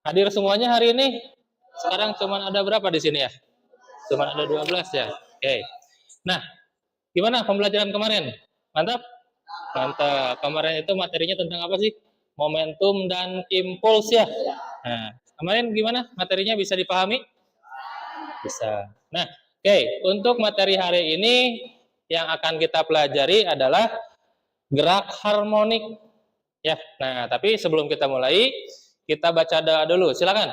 Hadir semuanya hari ini? Sekarang cuman ada berapa di sini ya? Cuman ada 12 ya. Oke. Nah, gimana pembelajaran kemarin? Mantap? Mantap. Kemarin itu materinya tentang apa sih? Momentum dan impuls ya. Nah, kemarin gimana? Materinya bisa dipahami? Bisa. Nah, oke. Untuk materi hari ini yang akan kita pelajari adalah gerak harmonik. Ya. Nah, tapi sebelum kita mulai, kita baca doa dulu. Silakan.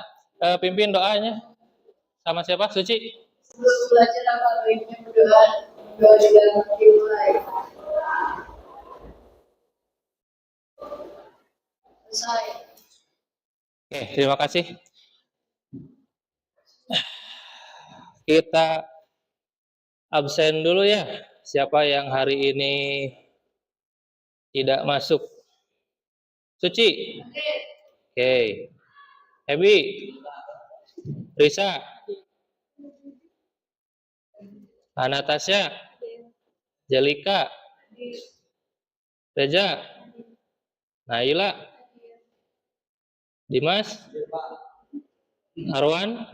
Pimpin doanya. Sama siapa? Suci? Belajar apa baiknya berdoa? Doa juga dimulai. Selesai. Oke, terima kasih. Kita absen dulu ya. Siapa yang hari ini tidak masuk? Suci? Oke. Ebi? Risa? Anastasia? Jelika? Reja? Naila? Dimas? Arwan?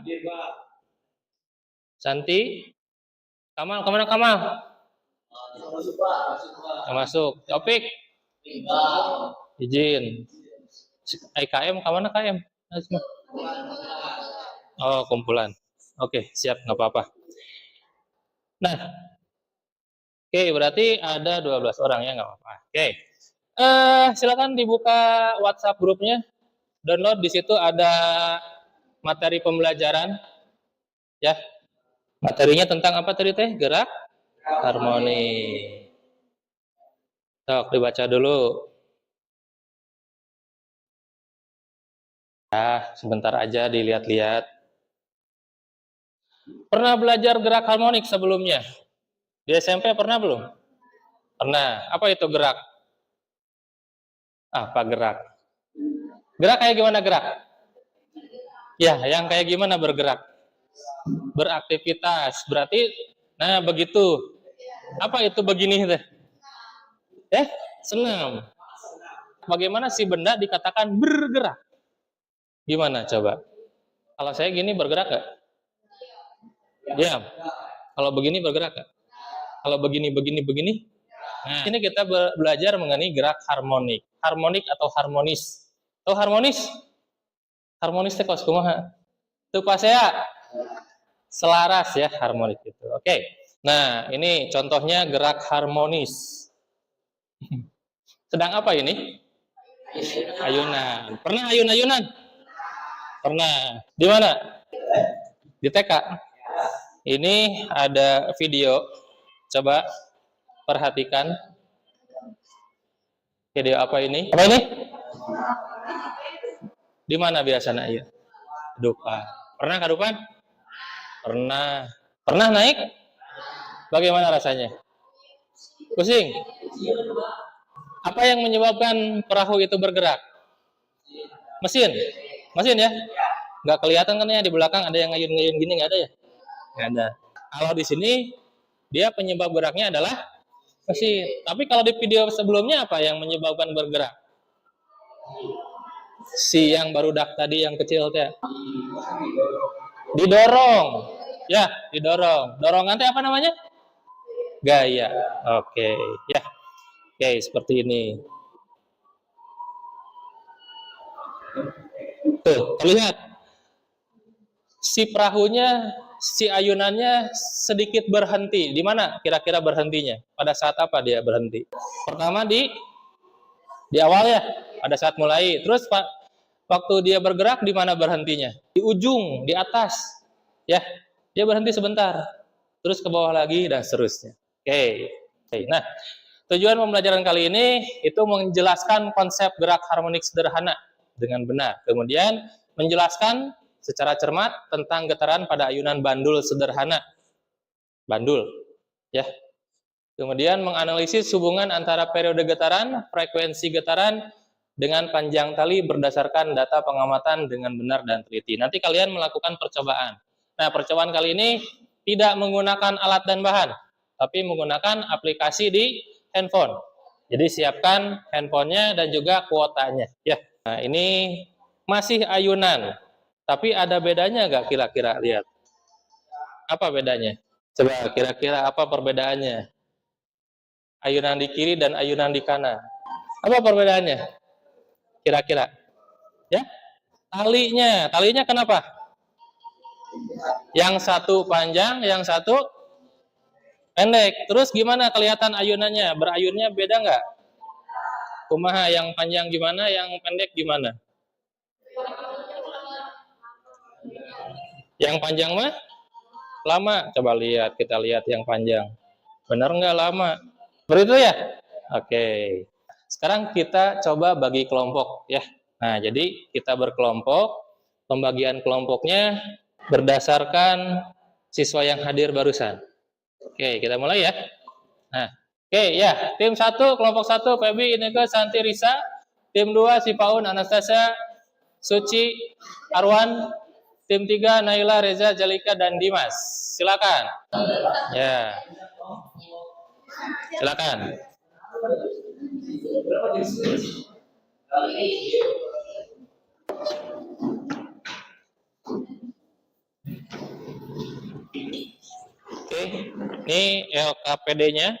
Santi? Kamal? Kemana Kamal? Nggak masuk. Topik? Izin. KM kemana KM? Oh, kumpulan. Oke, siap, nggak apa-apa. Nah, oke, berarti ada 12 orang ya, nggak apa-apa. Oke. Silakan dibuka WhatsApp grupnya. Download, di situ ada materi pembelajaran. Ya. Materinya tentang apa tadi teh? Gerak harmoni. Sok, dibaca dulu. Sebentar aja dilihat-lihat. Pernah belajar gerak harmonik sebelumnya? Di SMP pernah belum? Pernah. Apa itu gerak? Apa gerak? Gerak kayak gimana gerak? Ya, yang kayak gimana bergerak? Beraktivitas. Berarti, nah begitu. Apa itu begini teh? Senam. Bagaimana si benda dikatakan bergerak? Gimana coba? Kalau saya gini bergerak gak? Diam. Kalau begini bergerak gak? Kalau begini. Nah, ini kita belajar mengenai gerak harmonik. Harmonik atau harmonis. Tahu harmonis? Harmonis itu kos kumaha? Itu pas ya? Selaras ya, harmonik itu. Oke. Nah, ini contohnya gerak harmonis. Sedang apa ini? Ayunan. Pernah ayun-ayunan? Pernah. Di mana? Di TK. Ini ada video. Coba perhatikan. Video apa ini? Apa ini? Di mana biasanya ya? Dupa. Pernah kadupan? Pernah. Pernah naik? Bagaimana rasanya? Pusing? Apa yang menyebabkan perahu itu bergerak? Mesin? Mesin ya? Nggak kelihatan kan ya di belakang ada yang ngayun-ngayun gini, nggak ada ya? Nggak ada. Kalau di sini dia penyebab geraknya adalah mesin. Tapi kalau di video sebelumnya apa yang menyebabkan bergerak? Si yang barudak tadi yang kecil teh. Didorong. Ya, didorong. Dorongan teh apa namanya? Gaya. Oke, ya. Oke, seperti ini. Tuh, terlihat. Si perahunya, si ayunannya sedikit berhenti. Di mana kira-kira berhentinya? Pada saat apa dia berhenti? Pertama di awal ya, pada saat mulai. Terus waktu dia bergerak di mana berhentinya? Di ujung, di atas. Ya, dia berhenti sebentar. Terus ke bawah lagi dan seterusnya. Oke. Nah, tujuan pembelajaran kali ini itu menjelaskan konsep gerak harmonik sederhana dengan benar. Kemudian menjelaskan secara cermat tentang getaran pada ayunan bandul sederhana. Bandul, ya. Kemudian menganalisis hubungan antara periode getaran, frekuensi getaran dengan panjang tali berdasarkan data pengamatan dengan benar dan teliti. Nanti kalian melakukan percobaan. Nah, percobaan kali ini tidak menggunakan alat dan bahan, tapi menggunakan aplikasi di handphone. Jadi siapkan handphonenya dan juga kuotanya. Ya. Nah, ini masih ayunan. Tapi ada bedanya nggak kira-kira? Lihat. Apa bedanya? Coba kira-kira apa perbedaannya? Ayunan di kiri dan ayunan di kanan. Apa perbedaannya? Kira-kira? Ya? Talinya. Talinya kenapa? Yang satu panjang, yang satu pendek. Terus gimana kelihatan ayunannya? Berayunnya beda nggak? Kumaha, yang panjang gimana, yang pendek gimana? Yang panjang mah lama. Coba lihat, kita lihat yang panjang. Benar nggak lama? Begitu ya? Oke. Sekarang kita coba bagi kelompok ya. Nah, jadi kita berkelompok. Pembagian kelompoknya berdasarkan siswa yang hadir barusan. Oke, kita mulai ya. Nah, oke ya. Tim 1, kelompok 1, Febi, Ineke, Santi, Risa. Tim 2, Sipaun, Anastasia, Suci, Arwan. Tim 3, Naila, Reza, Jalika, dan Dimas. Silakan. Ya. Silakan. Oke, ini LKPD-nya.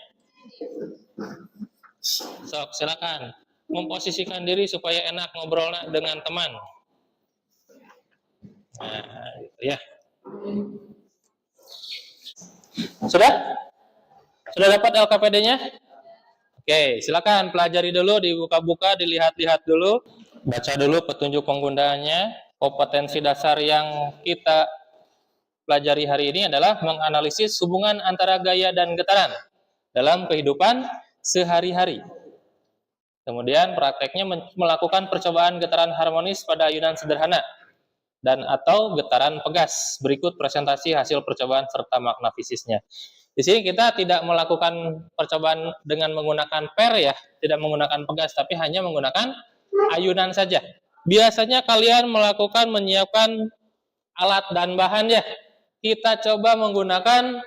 Sok, silakan. Memposisikan diri supaya enak ngobrol dengan teman. Nah, ya. Sudah? Sudah dapat LKPD-nya? Oke, silakan pelajari dulu, dibuka-buka, dilihat-lihat dulu, baca dulu petunjuk penggunaannya. Kompetensi dasar yang kita pelajari hari ini adalah menganalisis hubungan antara gaya dan getaran dalam kehidupan sehari-hari. Kemudian prakteknya melakukan percobaan getaran harmonis pada ayunan sederhana dan atau getaran pegas. Berikut presentasi hasil percobaan serta makna fisisnya. Di sini kita tidak melakukan percobaan dengan menggunakan per ya, tidak menggunakan pegas, tapi hanya menggunakan ayunan saja. Biasanya kalian menyiapkan alat dan bahan ya. Kita coba menggunakan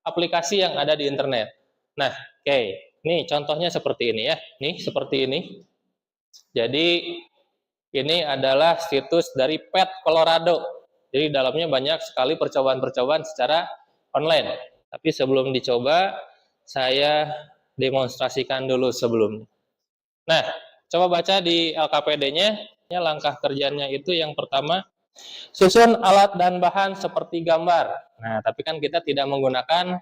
aplikasi yang ada di internet. Nah, oke. Nih contohnya seperti ini ya. Nih seperti ini. Jadi ini adalah situs dari Pet Colorado. Jadi dalamnya banyak sekali percobaan-percobaan secara online. Tapi sebelum dicoba, saya demonstrasikan dulu sebelumnya. Nah, coba baca di LKPD-nya. Langkah kerjanya itu yang pertama, susun alat dan bahan seperti gambar. Nah, tapi kan kita tidak menggunakan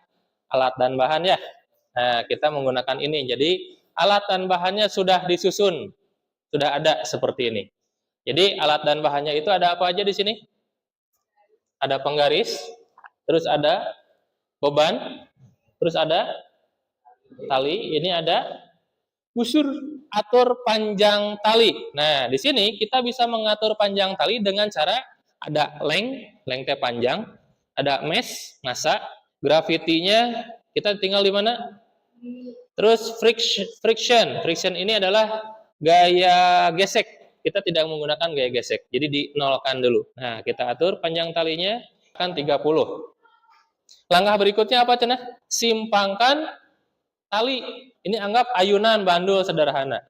alat dan bahan ya. Nah, kita menggunakan ini. Jadi, alat dan bahannya sudah disusun. Sudah ada seperti ini. Jadi, alat dan bahannya itu ada apa aja di sini? Ada penggaris, terus ada beban, terus ada tali, ini ada busur, atur panjang tali. Nah, di sini kita bisa mengatur panjang tali dengan cara ada length panjang, ada mesh, massa, gravity-nya kita tinggal di mana? Terus friction ini adalah gaya gesek. Kita tidak menggunakan gaya gesek. Jadi dinolkan dulu. Nah, kita atur panjang talinya kan 30. Langkah berikutnya apa, Cenah? Simpangkan tali. Ini anggap ayunan bandul sederhana.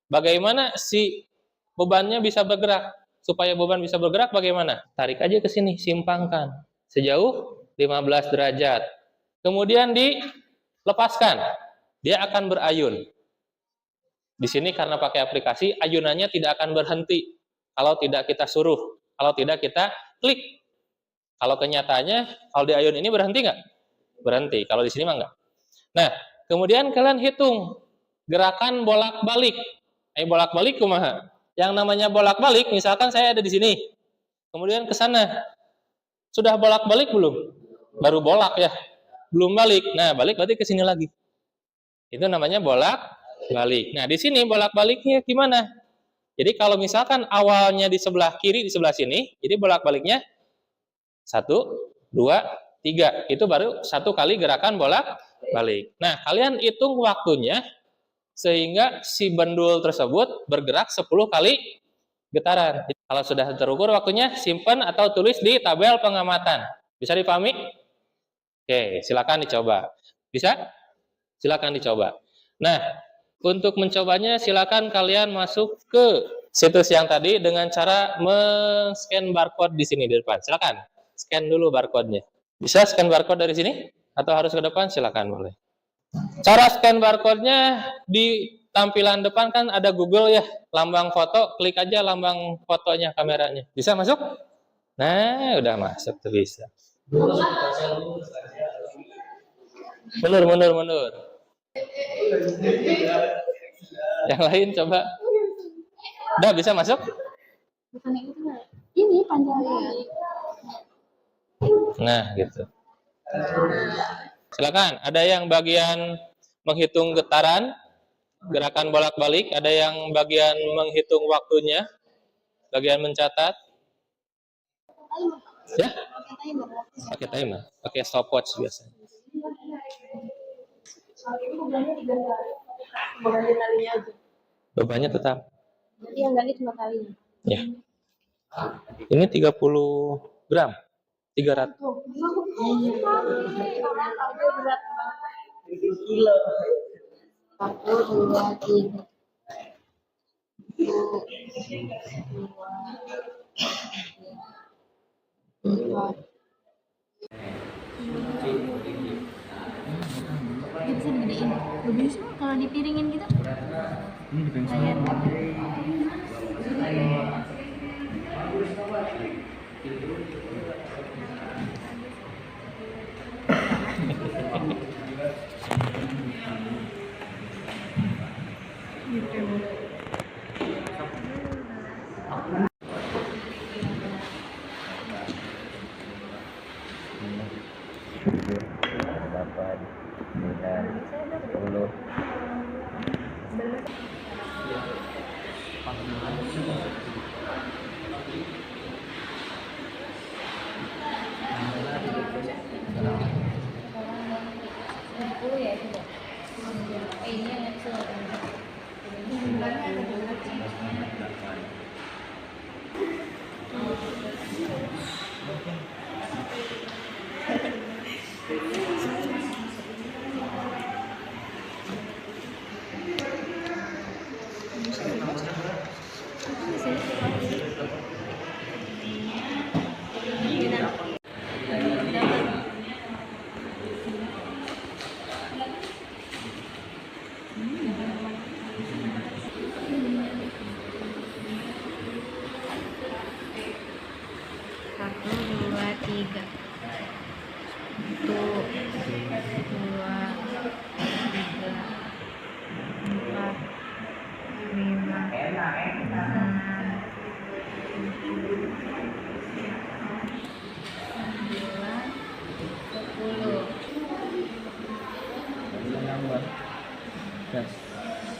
Bagaimana si bebannya bisa bergerak? Supaya beban bisa bergerak bagaimana? Tarik aja ke sini, simpangkan. Sejauh 15 derajat. Kemudian dilepaskan. Dia akan berayun. Di sini karena pakai aplikasi, ayunannya tidak akan berhenti. Kalau tidak kita suruh. Kalau tidak kita klik. Kalau kenyataannya, kalau di ayun ini berhenti nggak? Berhenti. Kalau di sini mah nggak. Nah, kemudian kalian hitung gerakan bolak-balik. Bolak-balik kumaha? Yang namanya bolak-balik, misalkan saya ada di sini, kemudian ke sana. Sudah bolak-balik belum? Baru bolak ya. Belum balik. Nah, balik berarti ke sini lagi. Itu namanya bolak-balik. Nah, di sini bolak-baliknya gimana? Jadi kalau misalkan awalnya di sebelah kiri, di sebelah sini, jadi bolak-baliknya 1, 2, 3. Itu baru satu kali gerakan bolak-balik. Nah, kalian hitung waktunya sehingga si bendul tersebut bergerak 10 kali getaran. Kalau sudah terukur waktunya, simpan atau tulis di tabel pengamatan. Bisa dipahami? Oke, silakan dicoba. Bisa? Silakan dicoba. Nah, untuk mencobanya silakan kalian masuk ke situs yang tadi dengan cara men-scan barcode di sini di depan. Silakan, scan dulu barcode-nya. Bisa scan barcode dari sini? Atau harus ke depan? Silakan, boleh. Cara scan barcode-nya di tampilan depan kan ada Google ya, lambang foto, klik aja lambang fotonya kameranya. Bisa masuk? Nah, udah masuk tuh bisa. Mundur. Yang lain coba. Udah bisa masuk? Bukan itu nggak? Ini panjangnya. Nah, gitu. Silakan. Ada yang bagian menghitung getaran, gerakan bolak-balik, ada yang bagian menghitung waktunya, bagian mencatat. Ya? Pakai timer, pakai stopwatch biasanya. Bebannya tetap. Yang gali cuma kali. Ya. Ini 30 gram. 300. Kilo. 1, 2, 3. 1, 2, 3. Bisa digedein. Lebih bisa kalau dipiringin gitu. Ini di pensil.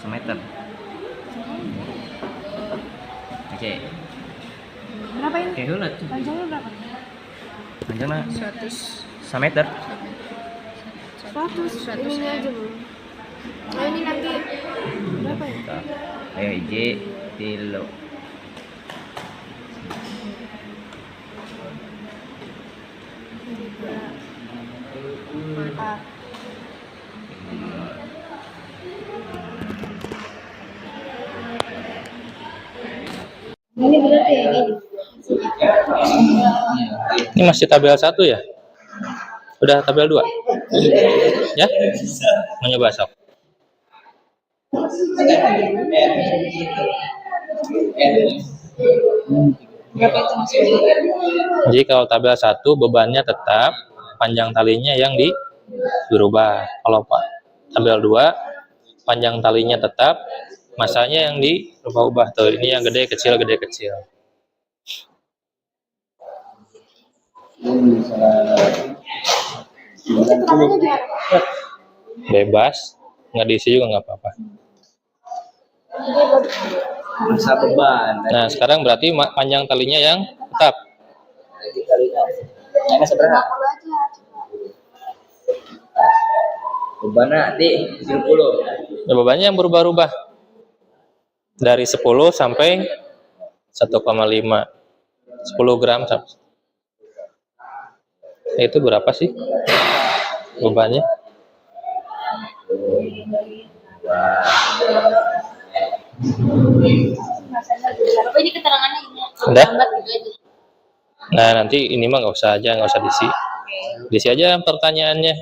Semeter. Oke. Berapa ini? Oke, ulat. Panjangnya berapa? Panjangnya 100. semeter. 100. Ininya aja belum. Nah ini nanti berapa ya? Ayo hiji, tilu. Empat. Ini berarti ya ini. Ini masih tabel 1 ya? Udah tabel 2? Ya? Mau nyoba sok? Berapa itu maksudnya? Jadi kalau tabel 1 bebannya tetap, panjang talinya yang dirubah. Kalau tabel 2 panjang talinya tetap, masanya yang dirubah-ubah tuh. Ini yang gede kecil gede kecil. Bebas, nggak diisi juga nggak apa-apa. Masa beban. Nah sekarang berarti panjang talinya yang tetap. Ini seberapa? Bebannya di 10. Nah, bebannya yang berubah-ubah dari 10 sampai 1,5 10 gram. Itu berapa sih bebannya? Rasanya besar. Apa ini keterangannya ini? Udah? Lambat gitu aja. Nah, nanti ini mah nggak usah aja, nggak usah diisi. Diisi aja pertanyaannya.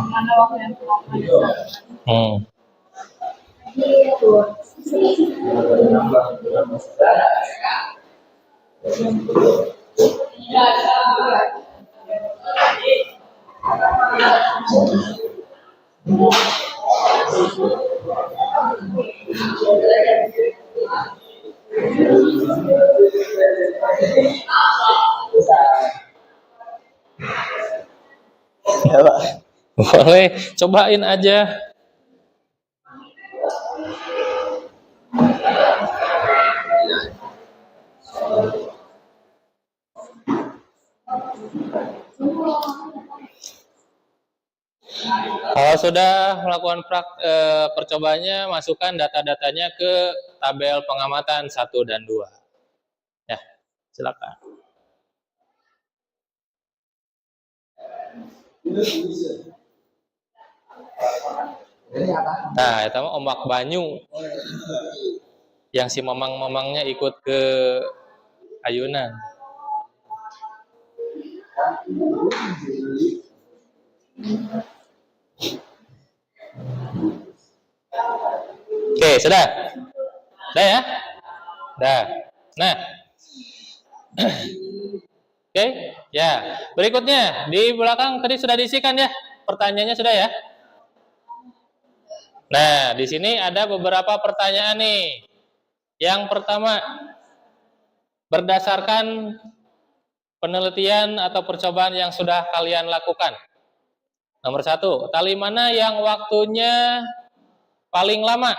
Mana waktu yang lama? Hmm. Boleh, cobain aja. Kalau sudah melakukan percobaannya, masukkan data-datanya ke tabel pengamatan 1 dan 2. Ya, silakan. Nah, itu mah ombak banyu. Yang si mamang-mamangnya ikut ke ayunan. Oke, sudah? Sudah ya? Sudah. Nah. Oke, ya. Berikutnya, di belakang tadi sudah diisikan ya? Pertanyaannya sudah ya? Nah, di sini ada beberapa pertanyaan nih. Yang pertama, berdasarkan penelitian atau percobaan yang sudah kalian lakukan. Nomor 1, tali mana yang waktunya paling lama?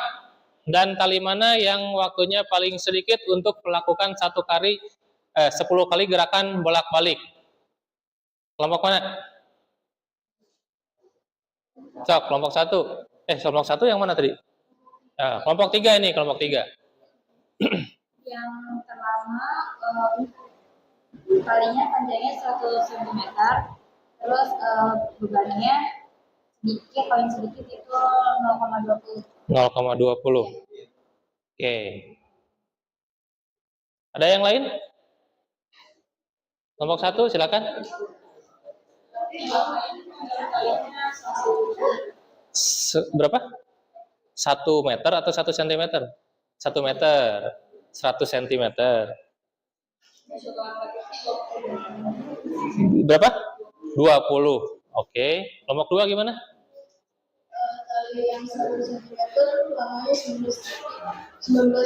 Dan tali mana yang waktunya paling sedikit untuk melakukan 10 kali gerakan bolak-balik? Kelompok mana? Sok, kelompok 1. Kelompok 1 yang mana tadi? Nah, kelompok 3 ini, kelompok 3. Yang terlama talinya panjangnya 1 cm, terus bebannya sedikit, paling sedikit itu 0,20. 0,20. Oke. Ada yang lain? Kelompok 1, silakan. Berapa? 1 meter atau 1 cm? 1 meter. 100 cm. Berapa? 20. Oke. Kelompok 2 gimana? Tali yang 1 cm lamanya 19,82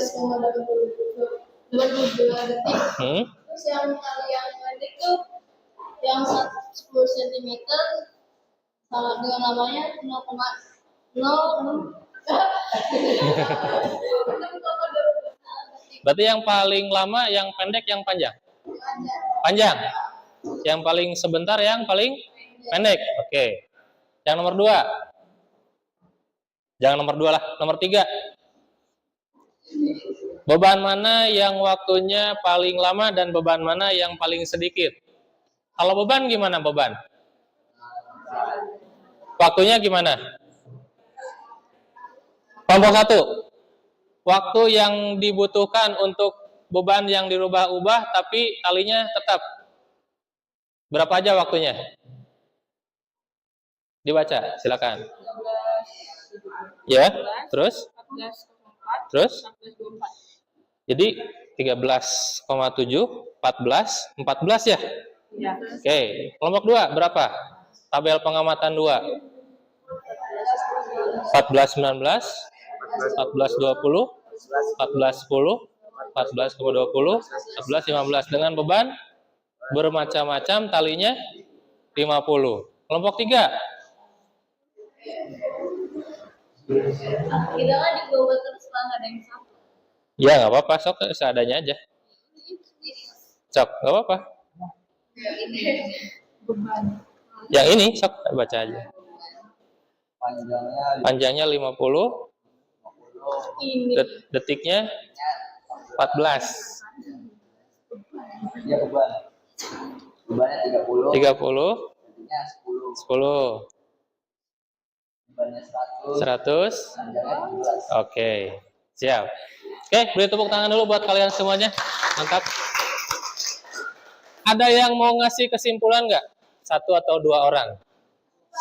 detik. Terus yang tali yang pendek tuh yang 10 cm dengan lamanya 0,06. Berarti yang paling lama, yang pendek, yang panjang? Panjang. Yang paling sebentar, yang paling pendek. Oke. Yang nomor 2. Jangan nomor 2 lah, nomor 3. Beban mana yang waktunya paling lama dan beban mana yang paling sedikit? Kalau beban gimana beban? Waktunya gimana? Kelompok 1. Waktu yang dibutuhkan untuk beban yang dirubah-ubah tapi talinya tetap. Berapa aja waktunya? Dibaca, silakan. Ya, terus? Terus? Jadi 13,7, 14, 14 ya? Ya. Oke, kelompok 2 berapa? Tabel pengamatan 2. 14, 19, 14, 20, 14, 10, 14,20, 14, 15. Dengan beban bermacam-macam, talinya 50. Kelompok 3. Kita kan dibawa terus lah, nggak ada yang sama. Ya, nggak apa-apa, sok seadanya aja. Sok, nggak apa-apa. Beban. Yang ini, sok baca aja. Panjangnya 50, Ini detiknya 14. Dia beban. Bebannya 30. 30, Detiknya 10. 10. Lebarnya 100. 100. Panjangnya 17. Oke, siap. Oke, beri tepuk tangan dulu buat kalian semuanya. Mantap. Ada yang mau ngasih kesimpulan nggak? Satu atau dua orang?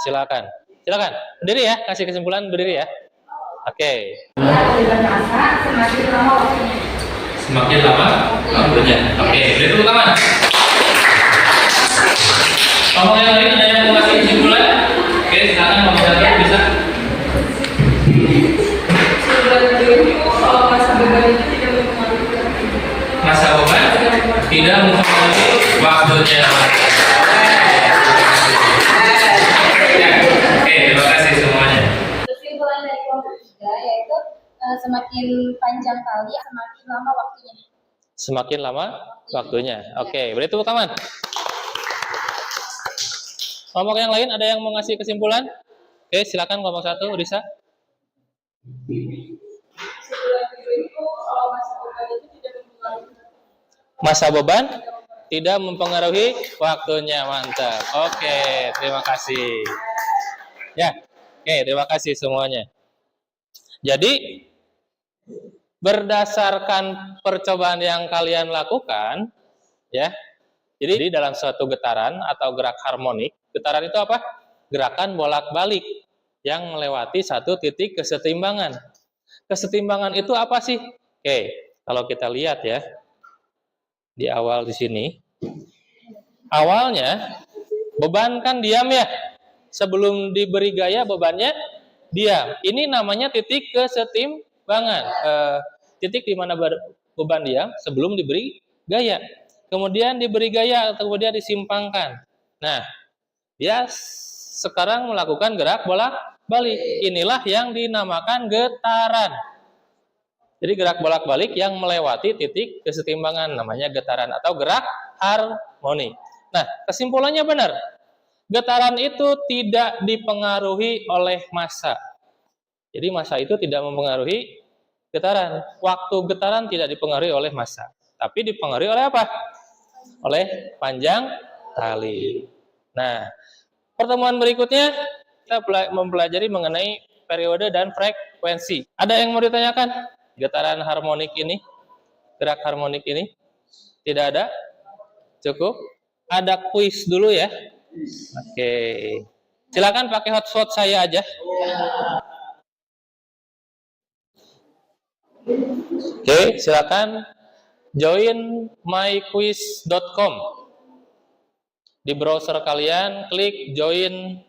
Silakan. Silakan. Berdiri ya, kasih kesimpulan berdiri ya. Oke. Semakin lama waktunya. Oke, beri tepuk tangan. Ngomong yang lain ada yang mau ngasih kesimpulan? Oke, silakan ngomong satu bisa. Masa beban tidak mempengaruhi waktunya. Oke, terima kasih semuanya. Kesimpulan dari kelompok 3 yaitu semakin panjang tali semakin lama waktunya. Semakin lama waktunya. Oke, beri tepuk tangan. Kelompok yang lain ada yang mau ngasih kesimpulan? Oke, silakan kelompok 1, Risa. Masa beban tidak mempengaruhi waktunya. Mantap. Oke, terima kasih. Ya, oke, terima kasih semuanya. Jadi, berdasarkan percobaan yang kalian lakukan, ya, jadi dalam suatu getaran atau gerak harmonik, getaran itu apa? Gerakan bolak-balik yang melewati satu titik kesetimbangan. Kesetimbangan itu apa sih? Oke, kalau kita lihat ya, di awal di sini, awalnya beban kan diam ya, sebelum diberi gaya bebannya diam. Ini namanya titik kesetimbangan, titik di mana beban diam sebelum diberi gaya. Kemudian diberi gaya, kemudian disimpangkan. Nah, dia sekarang melakukan gerak bolak-balik. Inilah yang dinamakan getaran. Jadi gerak bolak-balik yang melewati titik kesetimbangan namanya getaran atau gerak harmonik. Nah, kesimpulannya benar. Getaran itu tidak dipengaruhi oleh massa. Jadi massa itu tidak mempengaruhi getaran. Waktu getaran tidak dipengaruhi oleh massa. Tapi dipengaruhi oleh apa? Oleh panjang tali. Nah, pertemuan berikutnya kita mempelajari mengenai periode dan frekuensi. Ada yang mau ditanyakan? Getaran harmonik ini, gerak harmonik ini, tidak ada? Cukup? Ada kuis dulu ya? Oke. Silakan pakai hotspot saya aja. Oke, silakan join myquiz.com. Di browser kalian klik join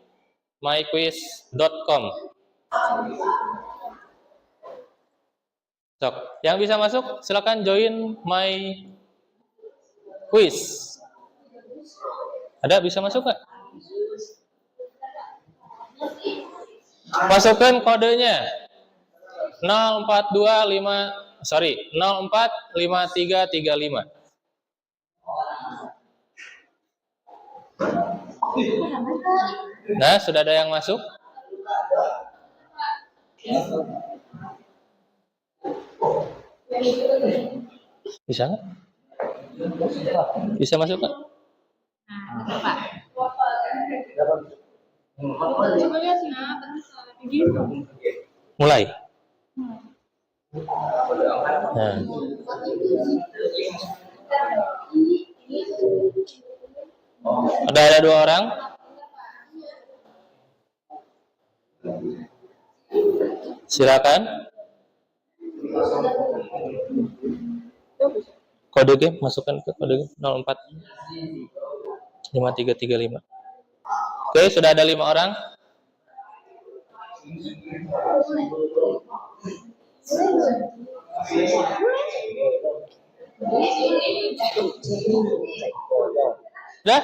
myquiz.com. Sok, yang bisa masuk silakan join my quiz. Ada bisa masuk nggak? Masukkan kodenya 045335. Nah, sudah ada yang masuk? Bisa nggak? Bisa masuk nggak? Mulai. Nah. Ada 2 orang. Silakan. Kode game masukkan ke kode game 045335. Oke, sudah ada 5 orang. Sudah?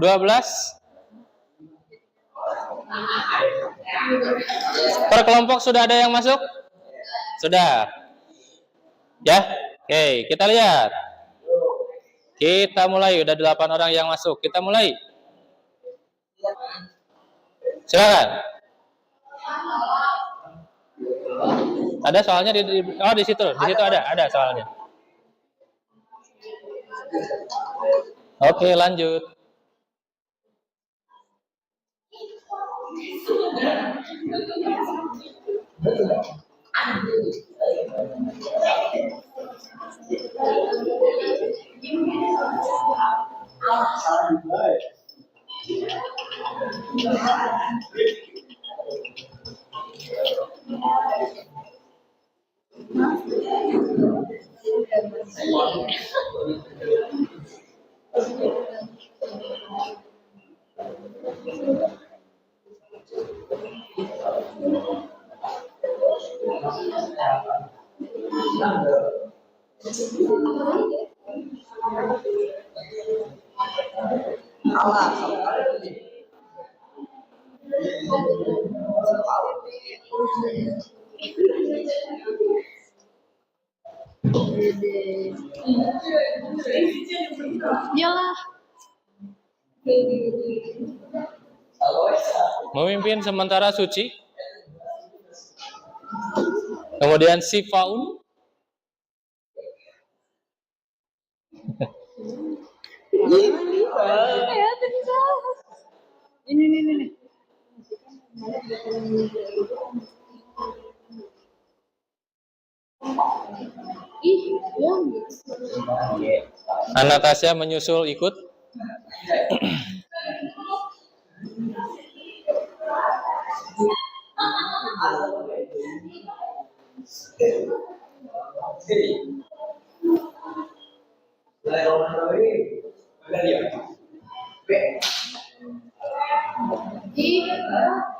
12. Per kelompok sudah ada yang masuk? Sudah. Ya? Oke, kita lihat. Kita mulai, udah 8 orang yang masuk. Kita mulai. Silakan. Ada soalnya di situ ada soalnya. Oke, lanjut. Iyalah. Memimpin sementara Suci. Kemudian si Faun. Ya, bisa. Ini. Ih, yang Anastasia menyusul ikut.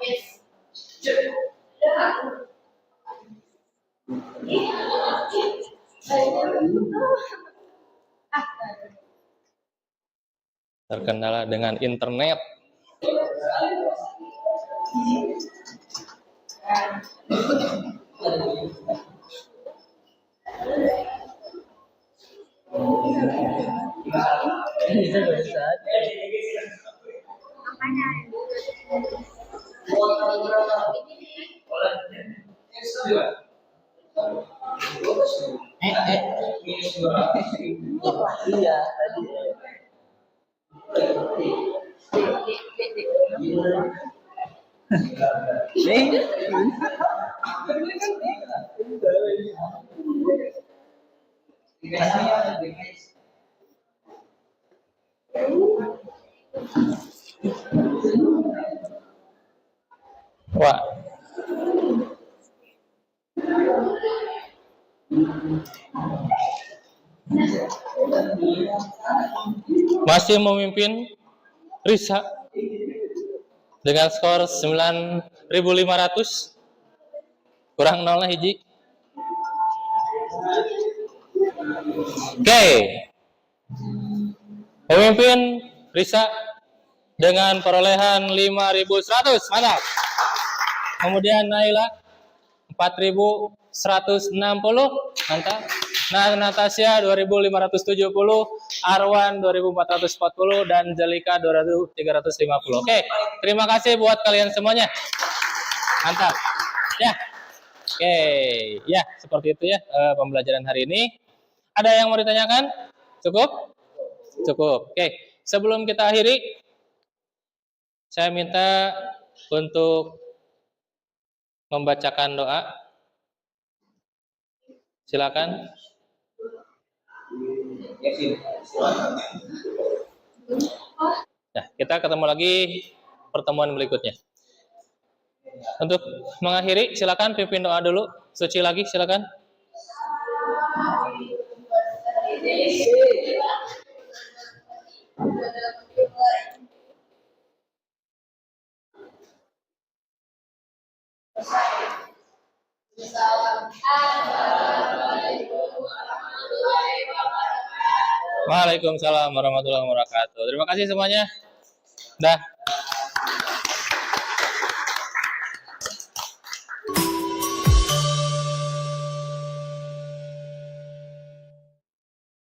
yes. Terkendala dengan internet. Iya, tadi. Wah. Masih memimpin Risa dengan skor 9.500. Kurang 0 hiji. Oke. Pemimpin Risa dengan perolehan 5.100. Mantap. Kemudian Naila 4.160. Mantap. Nah, Natasha 2.570, Arwan 2.440, dan Jelika 2.350. Oke, terima kasih buat kalian semuanya. Mantap. Ya. Oke, ya seperti itu ya pembelajaran hari ini. Ada yang mau ditanyakan? Cukup? Cukup. Oke, sebelum kita akhiri, saya minta untuk membacakan doa. Silakan. Nah, kita ketemu lagi pertemuan berikutnya. Untuk mengakhiri, silakan pimpin doa dulu. Suci lagi, silakan. Waalaikumsalam warahmatullahi wabarakatuh. Terima kasih semuanya. Dah.